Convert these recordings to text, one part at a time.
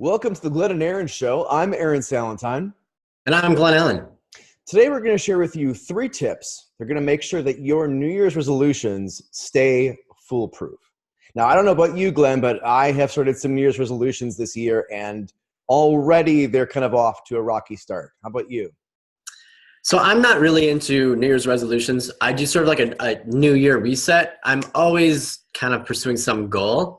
Welcome to the Glenn and Aaron Show. I'm Aaron Salentine. And I'm Glenn Allen. Today we're going to share with you 3 tips. They're going to make sure that your New Year's resolutions stay foolproof. Now, I don't know about you, Glenn, but I have started some New Year's resolutions this year, and already they're kind of off to a rocky start. How about you? So I'm not really into New Year's resolutions. I do sort of like a New Year reset. I'm always kind of pursuing some goal.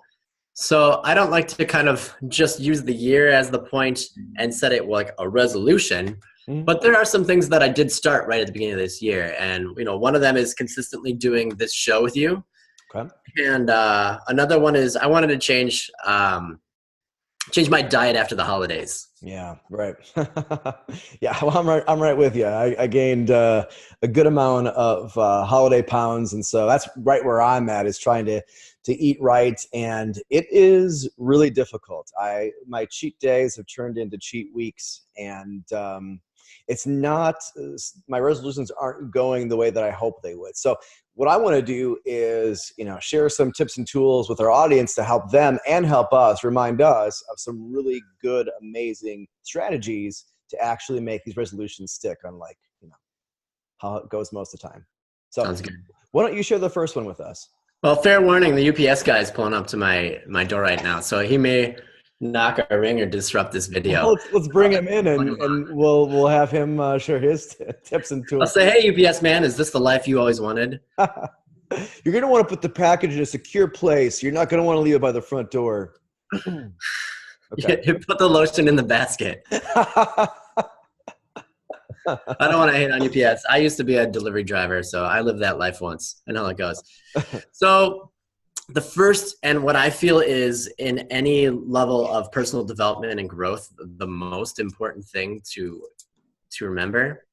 So I don't like to kind of just use the year as the point and set it like a resolution. But there are some things that I did start right at the beginning of this year. And, one of them is consistently doing this show with you. Okay. And another one is I wanted to change my diet after the holidays. Yeah, right. Yeah, well, I'm right with you. I gained a good amount of holiday pounds, and so that's right where I'm at, is trying to eat right, and it is really difficult. My cheat days have turned into cheat weeks, and it's not, my resolutions aren't going the way that I hope they would. So what I want to do is, share some tips and tools with our audience to help them and help us, remind us of some really good, amazing strategies to actually make these resolutions stick, unlike, how it goes most of the time. So Sounds good. Why don't you share the first one with us? Well, fair warning, the UPS guy is pulling up to my door right now, so he may knock our ring or disrupt this video. Well, let's bring him in, and we'll have him share his tips and tools. I'll say, hey, UPS man, is this the life you always wanted? You're going to want to put the package in a secure place. You're not going to want to leave it by the front door. Okay. You put the lotion in the basket. I don't want to hate on UPS. I used to be a delivery driver, so I lived that life once. I know how it goes. So the first, and what I feel is in any level of personal development and growth, the most important thing to remember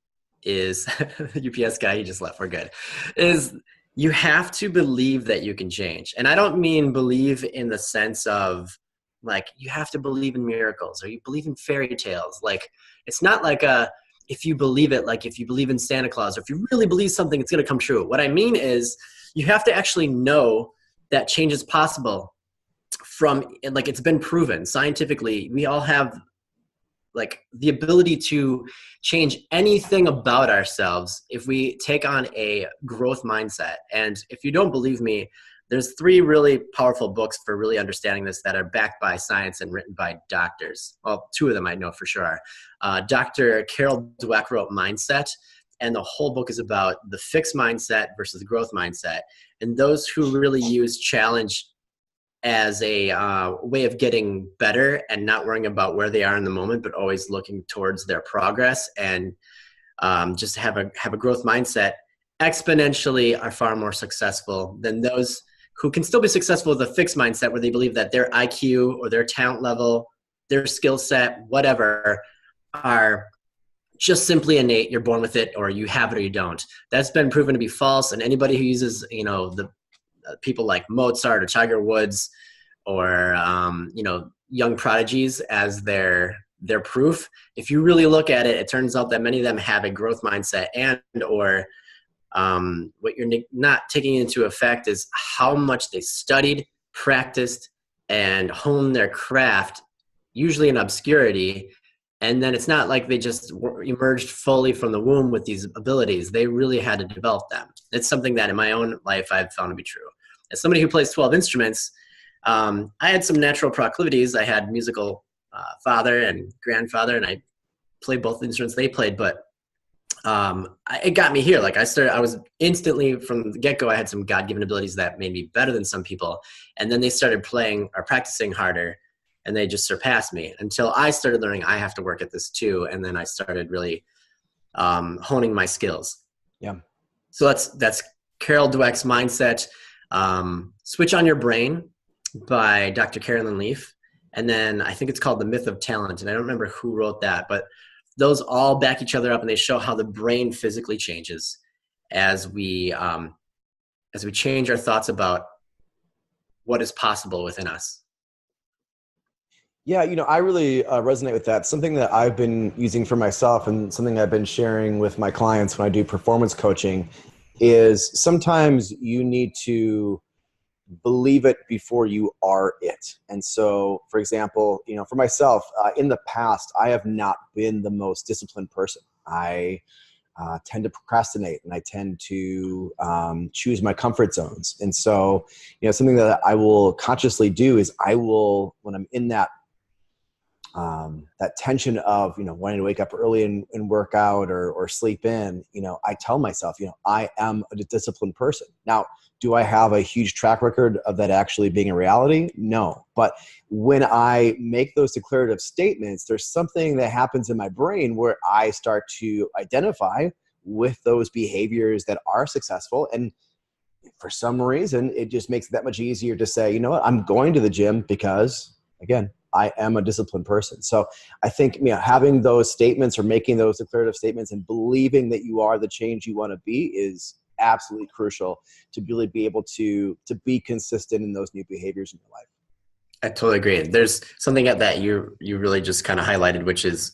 is the UPS guy, he just left for good, is you have to believe that you can change. And I don't mean believe in the sense of like you have to believe in miracles or you believe in fairy tales. Like it's not like if you believe it, like if you believe in Santa Claus, or if you really believe something, it's going to come true. What I mean is you have to actually know that change is possible like it's been proven scientifically. We all have like the ability to change anything about ourselves if we take on a growth mindset. And if you don't believe me, there's 3 really powerful books for really understanding this that are backed by science and written by doctors. Well, 2 of them I know for sure. Dr. Carol Dweck wrote Mindset, and the whole book is about the fixed mindset versus the growth mindset. And those who really use challenge as a way of getting better and not worrying about where they are in the moment, but always looking towards their progress and just have a growth mindset, exponentially are far more successful than those who can still be successful with a fixed mindset where they believe that their IQ or their talent level, their skill set, whatever, are just simply innate. You're born with it, or you have it or you don't. That's been proven to be false. And anybody who uses, the people like Mozart or Tiger Woods or, young prodigies as their proof, if you really look at it, it turns out that many of them have a growth mindset or what you're not taking into effect is how much they studied, practiced, and honed their craft, usually in obscurity. And then it's not like they just emerged fully from the womb with these abilities. They really had to develop them. It's something that in my own life I've found to be true. As somebody who plays 12 instruments, I had some natural proclivities. I had musical father and grandfather, and I played both instruments they played, but it got me here. Like I was instantly from the get-go, I had some God-given abilities that made me better than some people. And then they started playing or practicing harder, and they just surpassed me until I started learning I have to work at this too. And then I started really honing my skills. Yeah. So that's Carol Dweck's Mindset. Switch on Your Brain by Dr. Carolyn Leaf. And then I think it's called The Myth of Talent. And I don't remember who wrote that, but those all back each other up, and they show how the brain physically changes as we change our thoughts about what is possible within us. Yeah, I really resonate with that. Something that I've been using for myself and something I've been sharing with my clients when I do performance coaching is sometimes you need to believe it before you are it. And so, for example, for myself, in the past, I have not been the most disciplined person. I tend to procrastinate, and I tend to choose my comfort zones. And so, something that I will consciously do is I will, when I'm in that tension of, wanting to wake up early and work out or sleep in, I tell myself, I am a disciplined person. Now, do I have a huge track record of that actually being a reality? No. But when I make those declarative statements, there's something that happens in my brain where I start to identify with those behaviors that are successful. And for some reason, it just makes it that much easier to say, you know what, I'm going to the gym because, again, I am a disciplined person. So I think, having those statements or making those declarative statements and believing that you are the change you want to be is absolutely crucial to really be able to be consistent in those new behaviors in your life. I totally agree. There's something that you really just kind of highlighted, which is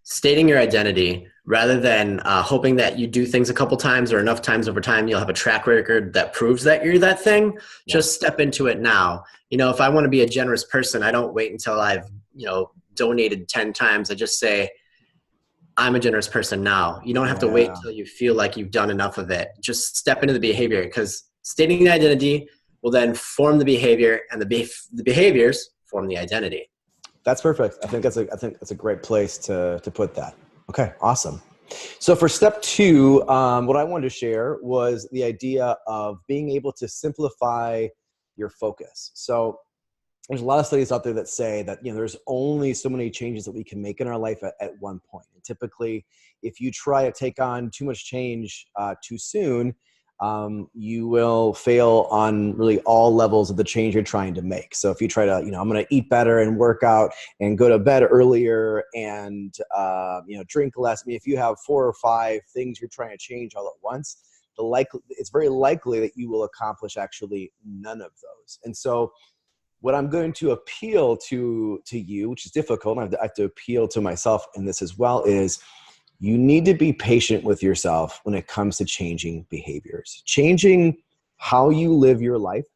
stating your identity rather than hoping that you do things a couple times or enough times over time, you'll have a track record that proves that you're that thing. Yeah. Just step into it now. If I want to be a generous person, I don't wait until I've, donated 10 times. I just say, I'm a generous person now. You don't have to wait until you feel like you've done enough of it. Just step into the behavior, because stating the identity will then form the behavior, and the behaviors form the identity. That's perfect. I think that's a great place to put that. Okay, awesome. So for step 2, what I wanted to share was the idea of being able to simplify your focus. So there's a lot of studies out there that say that, there's only so many changes that we can make in our life at one point. And typically, if you try to take on too much change too soon, you will fail on really all levels of the change you're trying to make. So if you try to, I'm going to eat better and work out and go to bed earlier and, drink less. If you have 4 or 5 things you're trying to change all at once, it's very likely that you will accomplish actually none of those. And so what I'm going to appeal to you, which is difficult, and I have to appeal to myself in this as well, is you need to be patient with yourself when it comes to changing behaviors, changing how you live your life,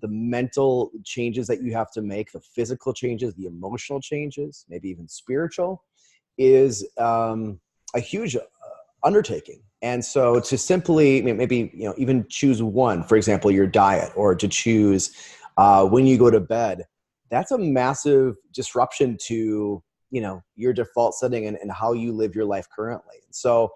the mental changes that you have to make, the physical changes, the emotional changes, maybe even spiritual, is a huge undertaking. And so to simply maybe even choose one, for example, your diet, or to choose when you go to bed, that's a massive disruption to your default setting and how you live your life currently. And so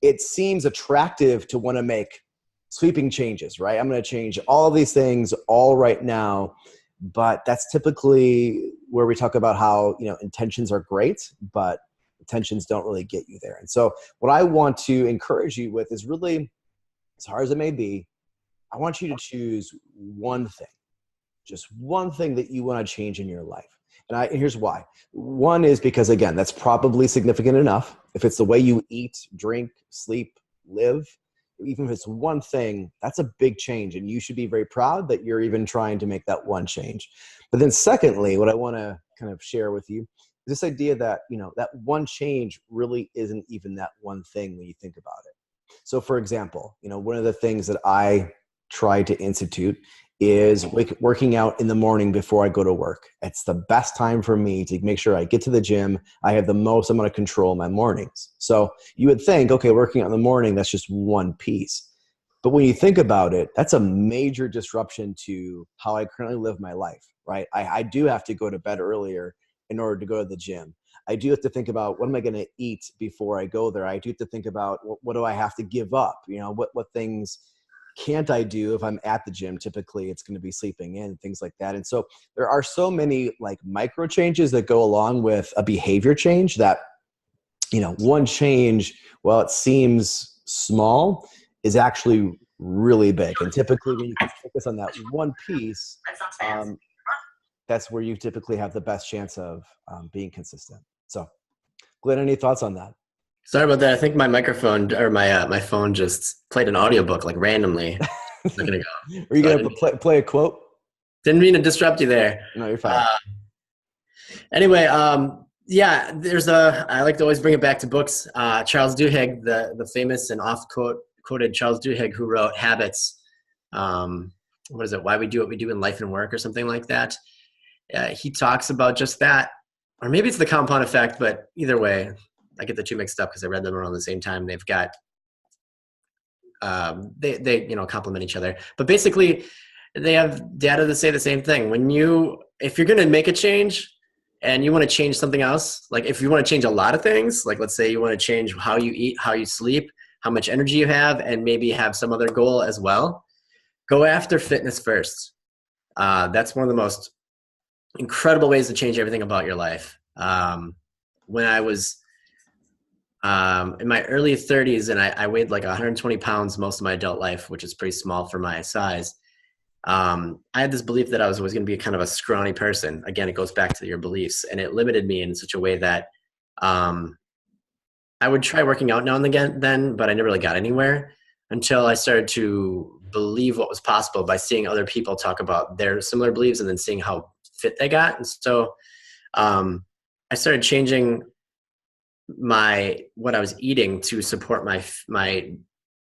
it seems attractive to want to make sweeping changes, right? I'm going to change all these things all right now, but that's typically where we talk about how, intentions are great, but intentions don't really get you there. And so what I want to encourage you with is really, as hard as it may be, I want you to choose one thing, just one thing that you want to change in your life. And here's why. One is because, again, that's probably significant enough. If it's the way you eat, drink, sleep, live, even if it's one thing, that's a big change. And you should be very proud that you're even trying to make that one change. But then secondly, what I want to kind of share with you is this idea that, that one change really isn't even that one thing when you think about it. So for example, one of the things that I try to institute is working out in the morning before I go to work. It's the best time for me to make sure I get to the gym. I have the most amount of control in my mornings. So you would think, okay, working out in the morning, that's just one piece. But when you think about it, that's a major disruption to how I currently live my life, right? I do have to go to bed earlier in order to go to the gym. I do have to think about what am I going to eat before I go there. I do have to think about what do I have to give up? What things can't I do if I'm at the gym? Typically it's going to be sleeping in, things like that. And so there are so many like micro changes that go along with a behavior change that, one change, while it seems small, is actually really big. And typically when you can focus on that one piece, that's where you typically have the best chance of being consistent. So Glenn, any thoughts on that? Sorry about that. I think my microphone or my phone just played an audiobook like randomly. It's not gonna go. Are you going to play a quote? Didn't mean to disrupt you there. No, you're fine. Anyway, yeah, I like to always bring it back to books. Charles Duhigg, the famous and oft quoted Charles Duhigg, who wrote Habits. what is it? Why We Do What We Do in Life and Work or something like that. He talks about just that, or maybe it's the compound effect, but either way, I get the two mixed up because I read them around the same time. They've got, they complement each other, but basically they have data that say the same thing. If you're going to make a change and you want to change something else, like if you want to change a lot of things, like let's say you want to change how you eat, how you sleep, how much energy you have, and maybe have some other goal as well, go after fitness first. That's one of the most incredible ways to change everything about your life. When I was in my early 30s and I weighed like 120 pounds most of my adult life, which is pretty small for my size. I had this belief that I was always going to be kind of a scrawny person. Again, it goes back to your beliefs, and it limited me in such a way that I would try working out now and again then, but I never really got anywhere until I started to believe what was possible by seeing other people talk about their similar beliefs and then seeing how fit they got. And so I started changing what I was eating to support my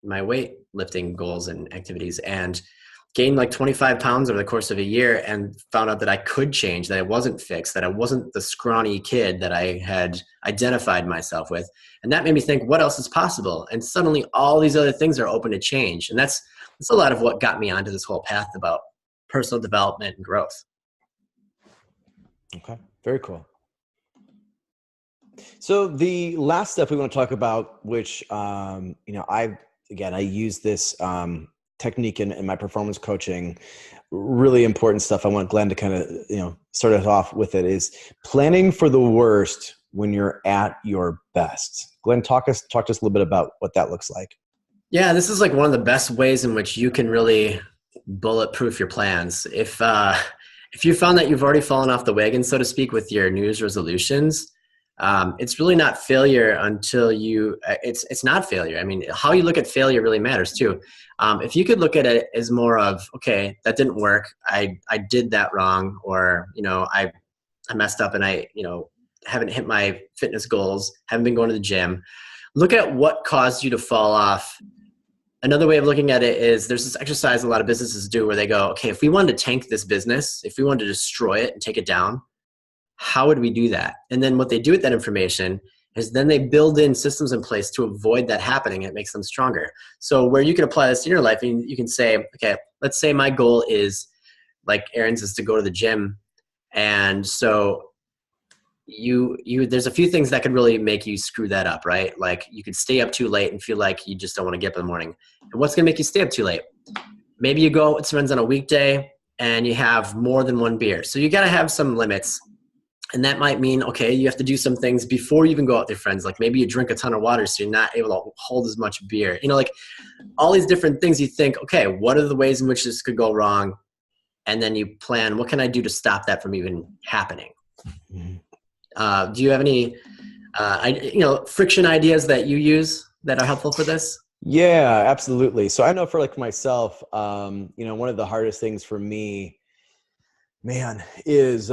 weightlifting goals and activities, and gained like 25 pounds over the course of a year, and found out that I could change, that I wasn't fixed, that I wasn't the scrawny kid that I had identified myself with. And that made me think, what else is possible? And suddenly all these other things are open to change. And that's a lot of what got me onto this whole path about personal development and growth. Okay, very cool. So the last step we want to talk about, which, I use this technique in my performance coaching, really important stuff. I want Glenn to kind of, start us off with it, is planning for the worst when you're at your best. Glenn, talk to us a little bit about what that looks like. Yeah, this is like one of the best ways in which you can really bulletproof your plans. If you found that you've already fallen off the wagon, so to speak, with your New Year's resolutions, it's really not failure until it's not failure. I mean, how you look at failure really matters too. If you could look at it as more of, okay, that didn't work. I did that wrong, or, I messed up and I haven't hit my fitness goals, haven't been going to the gym. Look at what caused you to fall off. Another way of looking at it is there's this exercise a lot of businesses do where they go, okay, if we wanted to tank this business, if we wanted to destroy it and take it down, how would we do that? And then what they do with that information is then they build in systems in place to avoid that happening. It makes them stronger. So where you can apply this in your life, and you can say, okay, let's say my goal is, like Aaron's, is to go to the gym. And so there's a few things that could really make you screw that up, right? Like you could stay up too late and feel like you just don't want to get up in the morning. And what's going to make you stay up too late? Maybe you go, it depends on a weekday, and you have more than one beer. So you got to have some limits. And that might mean, okay, you have to do some things before you even go out with your friends. Like maybe you drink a ton of water so you're not able to hold as much beer. Like all these different things you think, okay, what are the ways in which this could go wrong? And then you plan, what can I do to stop that from even happening? Mm-hmm. Do you have any, friction ideas that you use that are helpful for this? Yeah, absolutely. So I know for like myself, one of the hardest things for me, man, is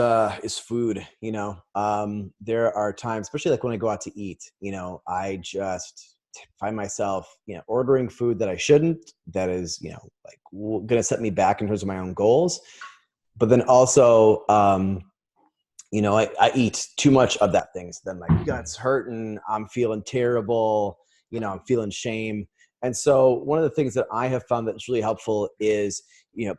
food. There are times, especially like when I go out to eat, I just find myself, ordering food that I shouldn't, that is, like going to set me back in terms of my own goals. But then also, I eat too much of that thing. So then my gut's hurting, I'm feeling terrible, I'm feeling shame. And so one of the things that I have found that's really helpful is,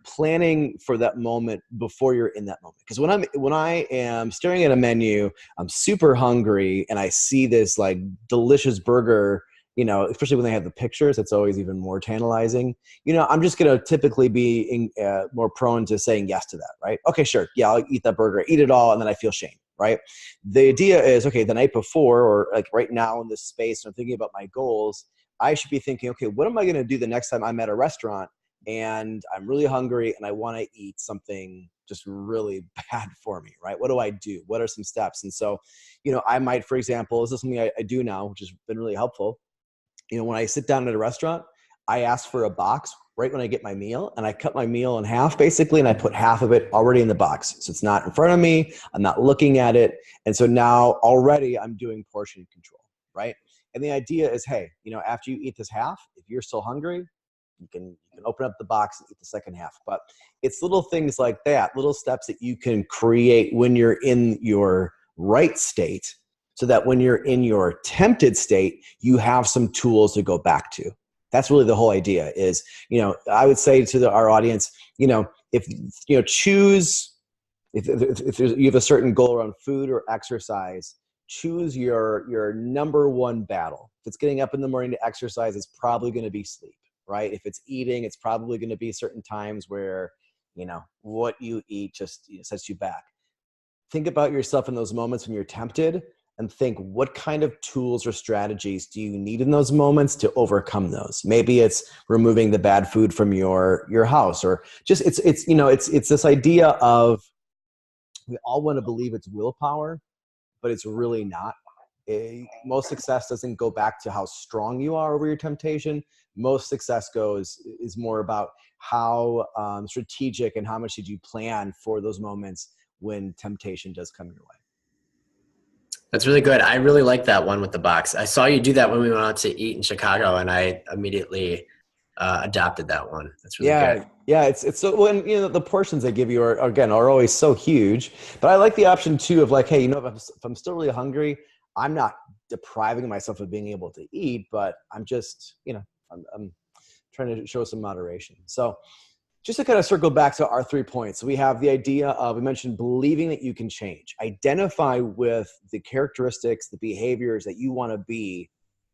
planning for that moment before you're in that moment. Because when I am staring at a menu, I'm super hungry and I see this like delicious burger, especially when they have the pictures, it's always even more tantalizing. I'm just going to typically be more prone to saying yes to that, right? Okay, sure. Yeah, I'll eat that burger, eat it all, and then I feel shame, right? The idea is, okay, the night before, or like right now in this space, I'm thinking about my goals, I should be thinking, okay, what am I going to do the next time I'm at a restaurant and I'm really hungry and I want to eat something just really bad for me, right? What do I do? What are some steps? And so, I might, for example, this is something I do now, which has been really helpful. When I sit down at a restaurant, I ask for a box right when I get my meal, and I cut my meal in half basically, and I put half of it already in the box. So it's not in front of me. I'm not looking at it. And so now already I'm doing portion control, right? And the idea is, hey, after you eat this half, if you're still hungry, You can open up the box and eat the second half. But it's little things like that, little steps that you can create when you're in your right state, so that when you're in your tempted state, you have some tools to go back to. That's really the whole idea is, I would say to our audience, if choose, if you have a certain goal around food or exercise, choose your number one battle. If it's getting up in the morning to exercise, it's probably going to be sleep, right? If it's eating, it's probably going to be certain times where, what you eat just sets you back. Think about yourself in those moments when you're tempted and think, what kind of tools or strategies do you need in those moments to overcome those? Maybe it's removing the bad food from your house, or just it's this idea of, we all want to believe it's willpower, but it's really not. Most success doesn't go back to how strong you are over your temptation. Most success is more about how strategic and how much did you plan for those moments when temptation does come your way. That's really good. I really like that one with the box. I saw you do that when we went out to eat in Chicago, and I immediately adopted that one. That's really good. Yeah. It's so, when the portions they give you are always so huge. But I like the option too of like, hey, if I'm still really hungry, I'm not depriving myself of being able to eat, but I'm just I'm trying to show some moderation. So just to kind of circle back to our 3 points, we have the idea of, we mentioned believing that you can change. Identify with the characteristics, the behaviors that you want to be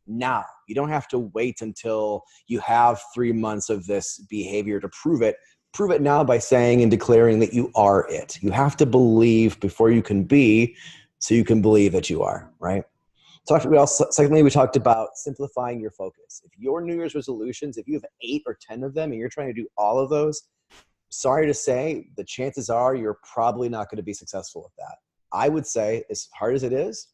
now. You don't have to wait until you have 3 months of this behavior to prove it. Prove it now by saying and declaring that you are it. You have to believe before you can be, so you can believe that you are, right? Secondly, we talked about simplifying your focus. If your New Year's resolutions, if you have 8 or 10 of them and you're trying to do all of those, sorry to say, the chances are you're probably not going to be successful with that. I would say, as hard as it is,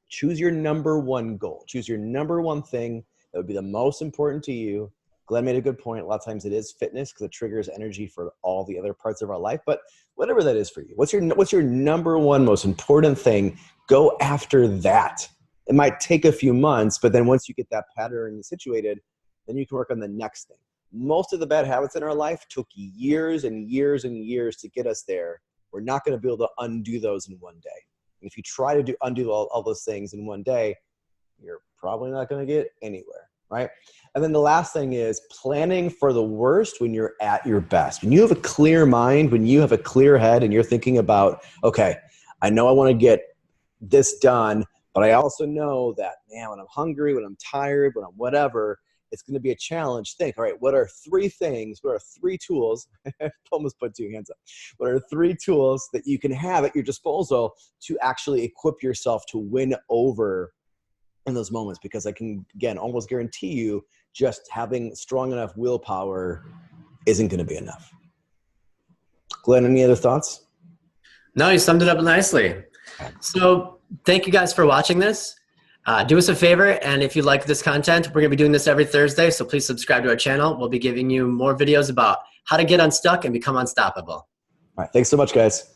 choose your number one goal. Choose your number one thing that would be the most important to you. Glenn made a good point. A lot of times it is fitness because it triggers energy for all the other parts of our life. But whatever that is for you, what's your number one most important thing? Go after that. It might take a few months, but then once you get that pattern situated, then you can work on the next thing. Most of the bad habits in our life took years and years and years to get us there. We're not going to be able to undo those in one day. And if you try to undo all those things in one day, you're probably not going to get anywhere, right? And then the last thing is planning for the worst when you're at your best. When you have a clear mind, when you have a clear head and you're thinking about, okay, I know I want to get this done, but I also know that, man, when I'm hungry, when I'm tired, when I'm whatever, it's going to be a challenge. Think, all right, what are 3 things? What are 3 tools? Almost put 2 hands up. What are 3 tools that you can have at your disposal to actually equip yourself to win over in those moments? Because I can, again, almost guarantee you just having strong enough willpower isn't going to be enough. Glenn, any other thoughts? No, you summed it up nicely. So thank you guys for watching this. Do us a favor, and if you like this content, we're going to be doing this every Thursday, so please subscribe to our channel. We'll be giving you more videos about how to get unstuck and become unstoppable. All right. Thanks so much, guys.